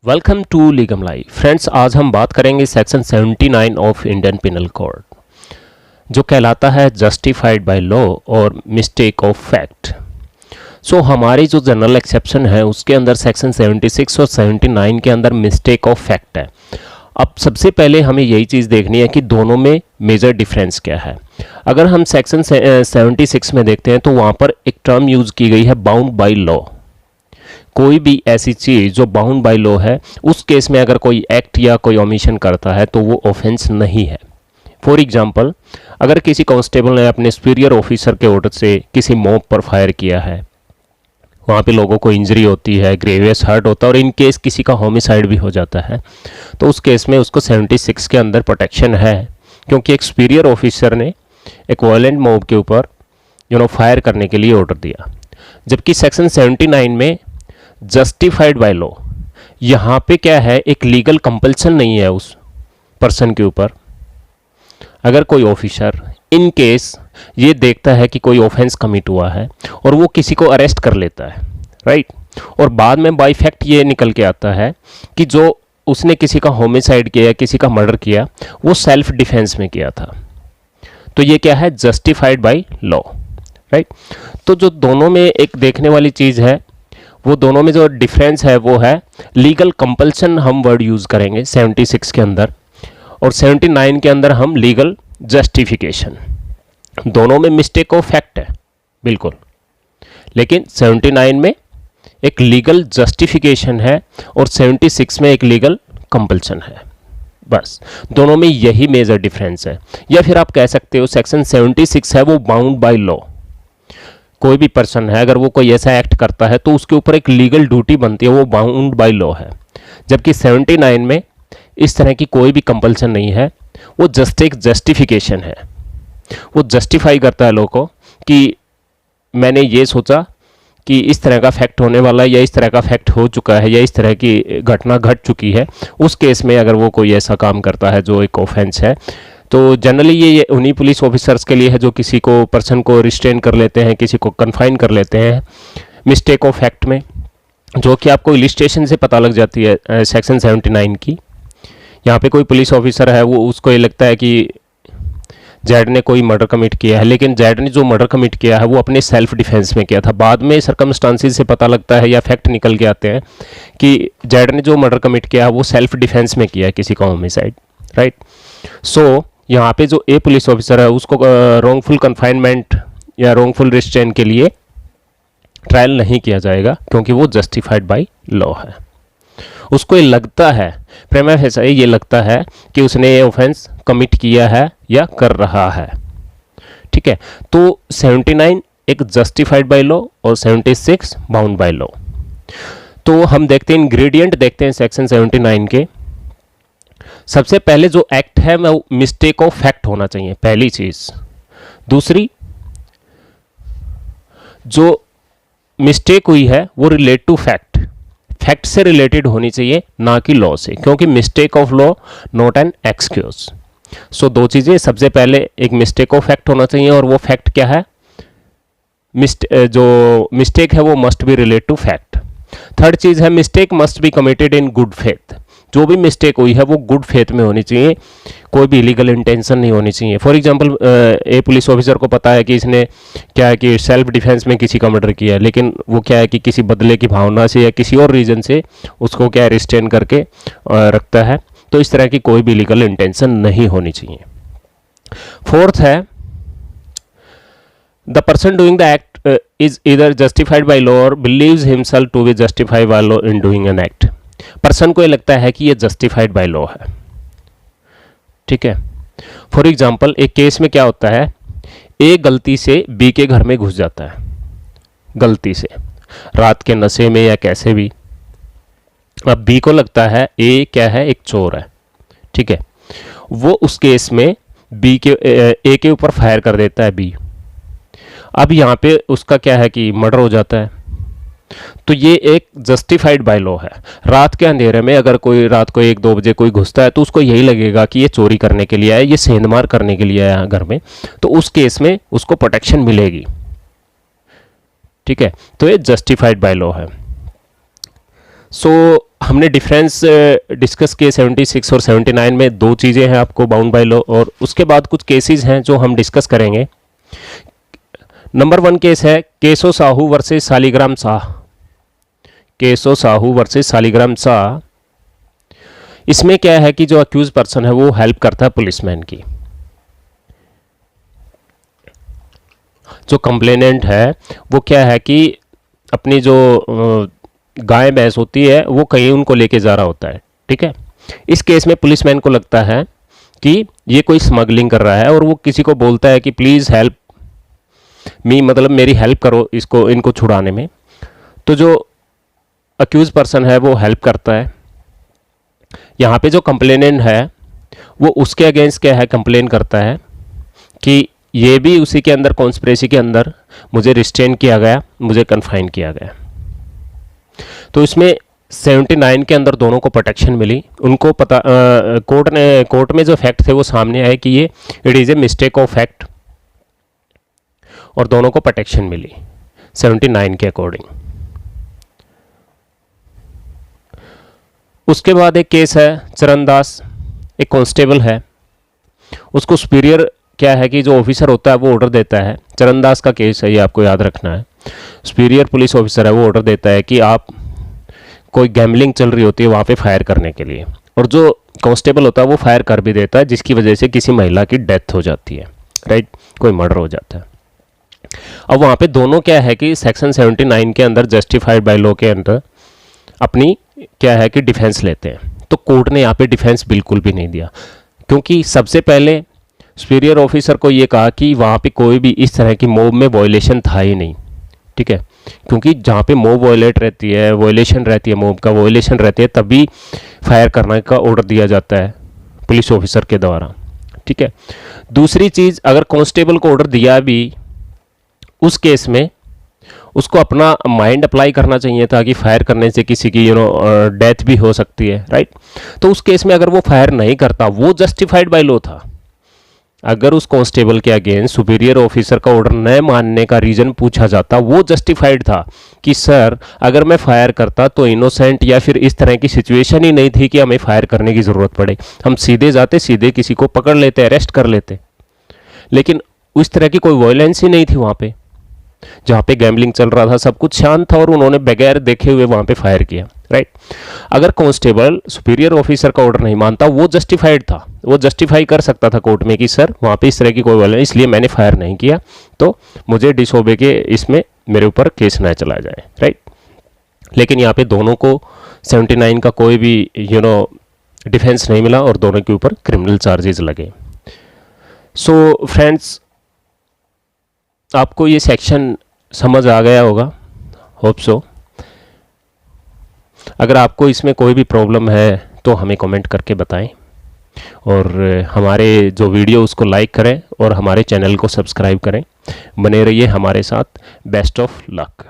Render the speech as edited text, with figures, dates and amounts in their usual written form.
Welcome to legum life friends. आज हम बात करेंगे section 79 of Indian penal code जो कहलाता है जस्टिफाइड बाय लॉ और मिस्टेक ऑफ फैक्ट। सो हमारी जो जनरल एक्सेप्शन है उसके अंदर सेक्शन 76 और 79 के अंदर मिस्टेक ऑफ फैक्ट है। अब सबसे पहले हमें यही चीज़ देखनी है कि दोनों में मेजर डिफरेंस क्या है। अगर हम सेक्शन 76 में देखते हैं तो वहाँ पर एक टर्म यूज़ की गई है बाउंड बाय लॉ। कोई भी ऐसी चीज़ जो बाउंड बाय लॉ है उस केस में अगर कोई एक्ट या कोई ओमिशन करता है तो वो ऑफेंस नहीं है। फॉर एग्जांपल, अगर किसी कांस्टेबल ने अपने सुपीरियर ऑफिसर के ऑर्डर से किसी मॉब पर फायर किया है, वहाँ पे लोगों को इंजरी होती है, ग्रेवियस हर्ट होता है और इन केस किसी का होमिसाइड भी हो जाता है, तो उस केस में उसको 76 के अंदर प्रोटेक्शन है, क्योंकि एक सुपीरियर ऑफिसर ने एक वायलेंट मॉब के ऊपर फायर करने के लिए ऑर्डर दिया। जबकि सेक्शन 79 में जस्टिफाइड बाय लॉ, यहाँ पे क्या है, एक लीगल कंपल्सन नहीं है उस पर्सन के ऊपर। अगर कोई ऑफिसर इन केस ये देखता है कि कोई ऑफेंस कमिट हुआ है और वो किसी को अरेस्ट कर लेता है, राइट, और बाद में बाय फैक्ट ये निकल के आता है कि जो उसने किसी का होमिसाइड किया या किसी का मर्डर किया वो सेल्फ डिफेंस में किया था, तो ये क्या है, जस्टिफाइड बाय लॉ, राइट। तो जो दोनों में एक देखने वाली चीज़ है, वो दोनों में जो डिफरेंस है वो है लीगल कंपल्सन हम वर्ड यूज़ करेंगे 76 के अंदर, और 79 के अंदर हम लीगल जस्टिफिकेशन। दोनों में मिस्टेक ऑफ फैक्ट है बिल्कुल, लेकिन 79 में एक लीगल जस्टिफिकेशन है और 76 में एक लीगल कंपल्सन है। बस दोनों में यही मेजर डिफरेंस है। या फिर आप कह सकते हो सेक्शन 76 है वो बाउंड बाय लॉ। कोई भी पर्सन है अगर वो कोई ऐसा एक्ट करता है तो उसके ऊपर एक लीगल ड्यूटी बनती है, वो बाउंड बाय लॉ है। जबकि 79 में इस तरह की कोई भी कंपल्सन नहीं है, वो जस्ट एक जस्टिफिकेशन है। वो जस्टिफाई करता है लोगों को कि मैंने ये सोचा कि इस तरह का फैक्ट होने वाला है या इस तरह का फैक्ट हो चुका है या इस तरह की घटना घट चुकी है। उस केस में अगर वो कोई ऐसा काम करता है जो एक ऑफेंस है, तो जनरली ये उन्हीं पुलिस ऑफिसर्स के लिए है जो किसी को पर्सन को रिस्ट्रेन कर लेते हैं, किसी को कन्फाइन कर लेते हैं मिस्टेक ऑफ फैक्ट में, जो कि आपको इलिस्ट्रेशन से पता लग जाती है सेक्शन 79 की। यहाँ पे कोई पुलिस ऑफिसर है, वो उसको ये लगता है कि जेड ने कोई मर्डर कमिट किया है, लेकिन जेड ने जो मर्डर कमिट किया है वो अपने सेल्फ डिफेंस में किया था। बाद में सर्कमस्टांसिस से पता लगता है या फैक्ट निकल के आते हैं कि जेड ने जो मर्डर कमिट किया है वो सेल्फ डिफेंस में किया है किसी का होमिसाइड, राइट। सो यहाँ पे जो ए पुलिस ऑफिसर है उसको रॉन्गफुल कन्फाइनमेंट या रॉन्गफुल रिस्ट्रेन के लिए ट्रायल नहीं किया जाएगा, क्योंकि वो जस्टिफाइड बाय लॉ है। उसको ये लगता है, प्रेमा फेसा ये लगता है कि उसने ये ऑफेंस कमिट किया है या कर रहा है, ठीक है। तो 79 एक जस्टिफाइड बाय लॉ और 76 बाउंड बाय लॉ। तो हम देखते हैं इंग्रेडिएंट देखते हैं सेक्शन 79 के। सबसे पहले जो एक्ट है वो मिस्टेक ऑफ फैक्ट होना चाहिए, पहली चीज। दूसरी, जो मिस्टेक हुई है वो रिलेट टू फैक्ट, फैक्ट से रिलेटेड होनी चाहिए, ना कि लॉ से, क्योंकि mistake of law not an excuse. So दो चीजें, सबसे पहले एक मिस्टेक ऑफ फैक्ट होना चाहिए और वो फैक्ट क्या है, जो मिस्टेक है वो must be relate to fact. Third चीज है mistake must be committed in good faith. जो भी मिस्टेक हुई है वो गुड फेथ में होनी चाहिए, कोई भी इलीगल इंटेंशन नहीं होनी चाहिए। For example, A police officer को पता है कि इसने क्या है कि सेल्फ डिफेंस में किसी का मर्डर किया है, लेकिन वो क्या है कि किसी बदले की भावना से या किसी और रीजन से उसको क्या है रिस्ट्रेन करके रखता है, तो इस तरह की कोई भी इलीगल इंटेंशन नहीं होनी चाहिए। फोर्थ है the person doing the act is either justified by law or believes himself to be justified by law in doing an act. Person को ये लगता है कि ये जस्टिफाइड बाय लॉ है, ठीक है। फॉर एग्जाम्पल, एक केस में क्या होता है, ए गलती से बी के घर में घुस जाता है, गलती से रात के नशे में या कैसे भी। अब बी को लगता है ए क्या है, एक चोर है, ठीक है। वो उस केस में बी के ए के ऊपर फायर कर देता है बी। अब यहाँ पे उसका क्या है कि मर्डर हो जाता है, तो ये एक जस्टिफाइड बाय लॉ है। रात के अंधेरे में अगर कोई रात को 1-2 बजे कोई घुसता है तो उसको यही लगेगा कि ये चोरी करने के लिए आया, ये सेंधमार करने के लिए आया घर में, तो उस केस में उसको प्रोटेक्शन मिलेगी, ठीक है। तो ये जस्टिफाइड बाय लॉ है। सो हमने डिफरेंस डिस्कस किए 76 और 79 में। दो चीज़ें हैं आपको बाउंड बाय लॉ, और उसके बाद कुछ केसेस हैं जो हम डिस्कस करेंगे। नंबर 1 केस है केशव साहू वर्सेस सालिग्राम शाह। केशव साहू वर्सेस सालिग्राम शाह। इसमें क्या है कि जो अक्यूज पर्सन है वो हेल्प करता है पुलिसमैन की। जो कंप्लेनेंट है वो क्या है कि अपनी जो गाय भैंस होती है वो कहीं उनको लेके जा रहा होता है, ठीक है। इस केस में पुलिसमैन को लगता है कि ये कोई स्मगलिंग कर रहा है, और वो किसी को बोलता है कि प्लीज़ हेल्प मी, मतलब मेरी हेल्प करो इसको, इनको छुड़ाने में। तो जो अक्यूज पर्सन है वो हेल्प करता है। यहाँ पे जो कंप्लेनेंट है वो उसके अगेंस्ट क्या है, कंप्लेन करता है कि ये भी उसी के अंदर, कॉन्स्पिरेसी के अंदर मुझे रिस्ट्रेन किया गया, मुझे कन्फाइन किया गया। तो इसमें 79 के अंदर दोनों को प्रोटेक्शन मिली। उनको पता, कोर्ट में जो फैक्ट थे वो सामने आए कि ये it is a mistake of fact, और दोनों को प्रोटेक्शन मिली 79 के अकॉर्डिंग। उसके बाद एक केस है चरणदास, एक कांस्टेबल है, उसको सुपीरियर क्या है कि जो ऑफिसर होता है वो ऑर्डर देता है। चरणदास का केस है, ये आपको याद रखना है। सुपीरियर पुलिस ऑफिसर है, वो ऑर्डर देता है कि आप, कोई गैम्बलिंग चल रही होती है वहाँ पे फायर करने के लिए, और जो कांस्टेबल होता है वो फायर कर भी देता है, जिसकी वजह से किसी महिला की डेथ हो जाती है, राइट, कोई मर्डर हो जाता है। अब वहाँ पे दोनों क्या है कि सेक्शन 79 के अंदर जस्टिफाइड बाय लॉ के अंदर अपनी क्या है कि डिफेंस लेते हैं। तो कोर्ट ने यहाँ पे डिफेंस बिल्कुल भी नहीं दिया, क्योंकि सबसे पहले सुपीरियर ऑफिसर को ये कहा कि वहाँ पे कोई भी इस तरह की मॉब में वायलेशन था ही नहीं, ठीक है। क्योंकि जहाँ पे मॉब वायलेट रहती है, वायलेशन रहती है, मॉब का वायलेशन रहती है, तभी फायर करने का ऑर्डर दिया जाता है पुलिस ऑफिसर के द्वारा, ठीक है। दूसरी चीज़, अगर कांस्टेबल को ऑर्डर दिया भी, उस केस में उसको अपना माइंड अप्लाई करना चाहिए था कि फायर करने से किसी की डेथ भी हो सकती है, राइट। तो उस केस में अगर वो फायर नहीं करता, वो जस्टिफाइड बाय लॉ था। अगर उस कांस्टेबल के अगेंस्ट सुपीरियर ऑफिसर का ऑर्डर न मानने का रीज़न पूछा जाता, वो जस्टिफाइड था कि सर अगर मैं फायर करता तो इनोसेंट, या फिर इस तरह की सिचुएशन ही नहीं थी कि हमें फायर करने की ज़रूरत पड़े, हम सीधे जाते, सीधे किसी को पकड़ लेते, अरेस्ट कर लेते। लेकिन उस तरह की कोई वायलेंस ही नहीं थी वहाँ पे, जहाँ पे गैम्बलिंग चल रहा था, सब कुछ शांत था, और उन्होंने बगैर देखे हुए वहाँ पे फायर किया, राइट। अगर कांस्टेबल सुपीरियर ऑफिसर का ऑर्डर नहीं मानता, वो जस्टिफाइड था, वो जस्टिफाई कर सकता था कोर्ट में कि सर वहाँ पे इस तरह की कोई वायलेंस, इसलिए मैंने फायर नहीं किया, तो मुझे डिसओबे के इसमें मेरे ऊपर केस ना चला जाए, राइट। लेकिन यहाँ पे दोनों को 79 का कोई भी डिफेंस नहीं मिला, और दोनों के ऊपर क्रिमिनल चार्जेस लगे। सो फ्रेंड्स, आपको ये सेक्शन समझ आ गया होगा, होप सो। अगर आपको इसमें कोई भी प्रॉब्लम है तो हमें कमेंट करके बताएं, और हमारे जो वीडियो उसको लाइक करें, और हमारे चैनल को सब्सक्राइब करें। बने रहिए हमारे साथ। Best of luck.